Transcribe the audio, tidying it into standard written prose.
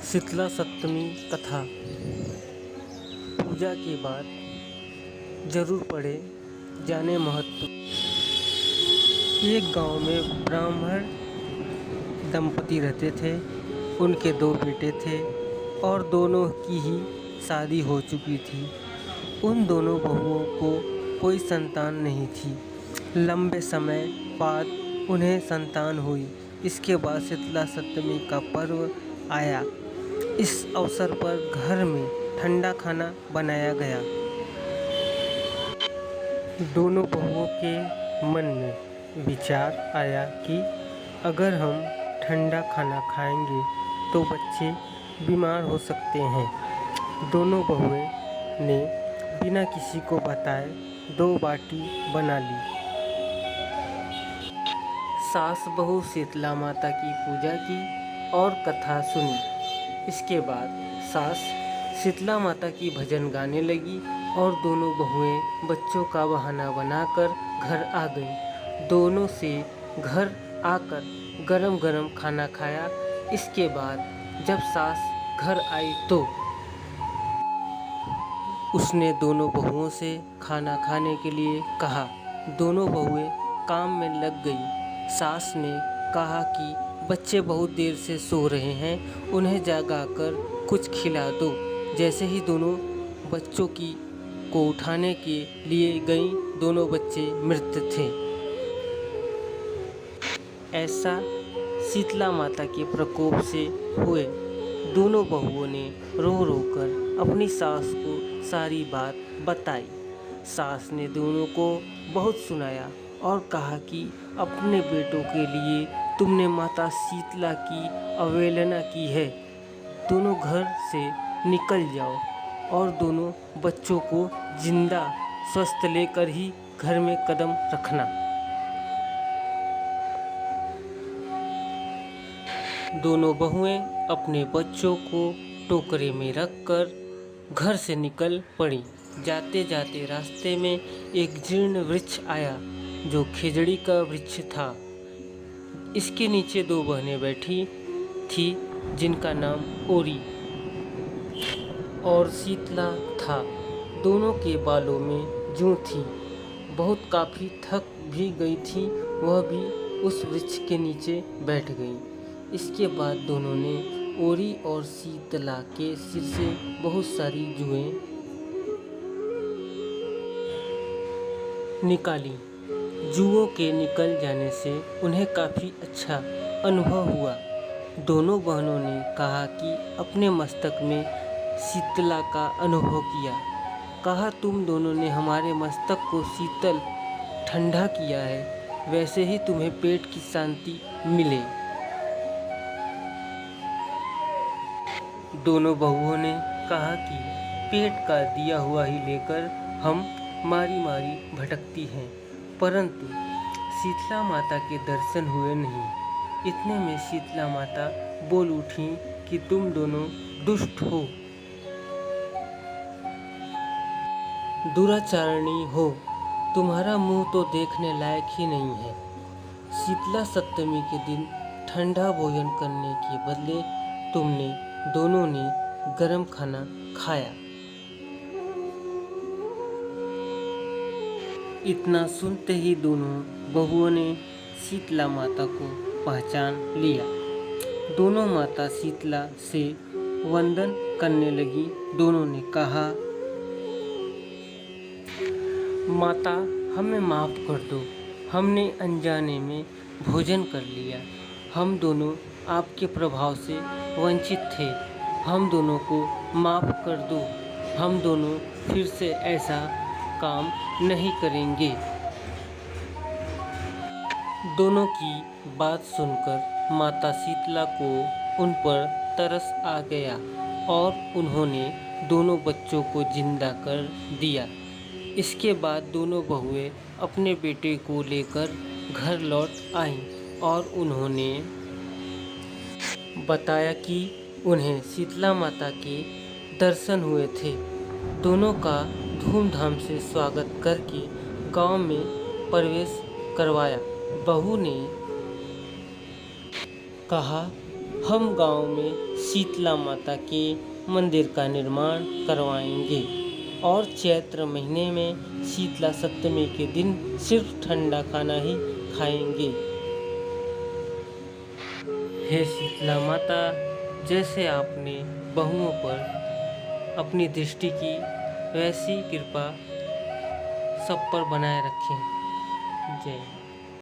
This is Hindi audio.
शीतला सप्तमी कथा। पूजा के बाद जरूर पढ़े जाने महत्व। एक गांव में ब्राह्मण दंपति रहते थे। उनके 2 बेटे थे और दोनों की ही शादी हो चुकी थी। उन दोनों बहुओं को कोई संतान नहीं थी। लंबे समय बाद उन्हें संतान हुई। इसके बाद शीतला सप्तमी का पर्व आया। इस अवसर पर घर में ठंडा खाना बनाया गया। दोनों बहुओं के मन में विचार आया कि अगर हम ठंडा खाना खाएंगे तो बच्चे बीमार हो सकते हैं। दोनों बहुएं ने बिना किसी को बताए 2 बाटी बना ली। सास बहू शीतला माता की पूजा की और कथा सुनी। इसके बाद सास शीतला माता की भजन गाने लगी और दोनों बहुएं बच्चों का बहाना बनाकर घर आ गईं। दोनों से घर आकर गरम गरम खाना खाया। इसके बाद जब सास घर आई तो उसने दोनों बहुओं से खाना खाने के लिए कहा। दोनों बहुएं काम में लग गईं। सास ने कहा कि बच्चे बहुत देर से सो रहे हैं, उन्हें जगाकर कुछ खिला दो। जैसे ही दोनों बच्चों को उठाने के लिए गईं, दोनों बच्चे मृत थे। ऐसा शीतला माता के प्रकोप से हुए। दोनों बहुओं ने रो रो कर अपनी सास को सारी बात बताई। सास ने दोनों को बहुत सुनाया और कहा कि अपने बेटों के लिए तुमने माता शीतला की अवहेलना की है। दोनों घर से निकल जाओ और दोनों बच्चों को जिंदा स्वस्थ लेकर ही घर में कदम रखना। दोनों बहुएं अपने बच्चों को टोकरे में रखकर घर से निकल पड़ी। जाते जाते रास्ते में एक जीर्ण वृक्ष आया जो खिजड़ी का वृक्ष था। इसके नीचे 2 बहनें बैठी थी जिनका नाम ओरी और शीतला था। दोनों के बालों में जूं थी। बहुत काफ़ी थक भी गई थी, वह भी उस वृक्ष के नीचे बैठ गईं। इसके बाद दोनों ने ओरी और शीतला के सिर से बहुत सारी जुएं निकाली। जुओं के निकल जाने से उन्हें काफ़ी अच्छा अनुभव हुआ। दोनों बहनों ने कहा कि अपने मस्तक में शीतला का अनुभव किया। कहा, तुम दोनों ने हमारे मस्तक को शीतल ठंडा किया है, वैसे ही तुम्हें पेट की शांति मिले। दोनों बहुओं ने कहा कि पेट का दिया हुआ ही लेकर हम मारी मारी भटकती हैं, परंतु शीतला माता के दर्शन हुए नहीं। इतने में शीतला माता बोल उठी कि तुम दोनों दुष्ट हो, दुराचारणी हो, तुम्हारा मुंह तो देखने लायक ही नहीं है। शीतला सप्तमी के दिन ठंडा भोजन करने के बदले तुमने दोनों ने गरम खाना खाया। इतना सुनते ही दोनों बहुओं ने शीतला माता को पहचान लिया। दोनों माता शीतला से वंदन करने लगी। दोनों ने कहा, माता हमें माफ़ कर दो, हमने अनजाने में भोजन कर लिया। हम दोनों आपके प्रभाव से वंचित थे, हम दोनों को माफ़ कर दो। हम दोनों फिर से ऐसा काम नहीं करेंगे। दोनों की बात सुनकर माता शीतला को उन पर तरस आ गया और उन्होंने दोनों बच्चों को जिंदा कर दिया। इसके बाद दोनों बहुएं अपने बेटे को लेकर घर लौट आईं और उन्होंने बताया कि उन्हें शीतला माता के दर्शन हुए थे। दोनों का धूमधाम से स्वागत करके गांव में प्रवेश करवाया। बहू ने कहा, हम गांव में शीतला माता के मंदिर का निर्माण करवाएंगे और चैत्र महीने में शीतला सप्तमी के दिन सिर्फ ठंडा खाना ही खाएंगे। हे शीतला माता, जैसे आपने बहुओं पर अपनी दृष्टि की, वैसी कृपा सब पर बनाए रखें। जय।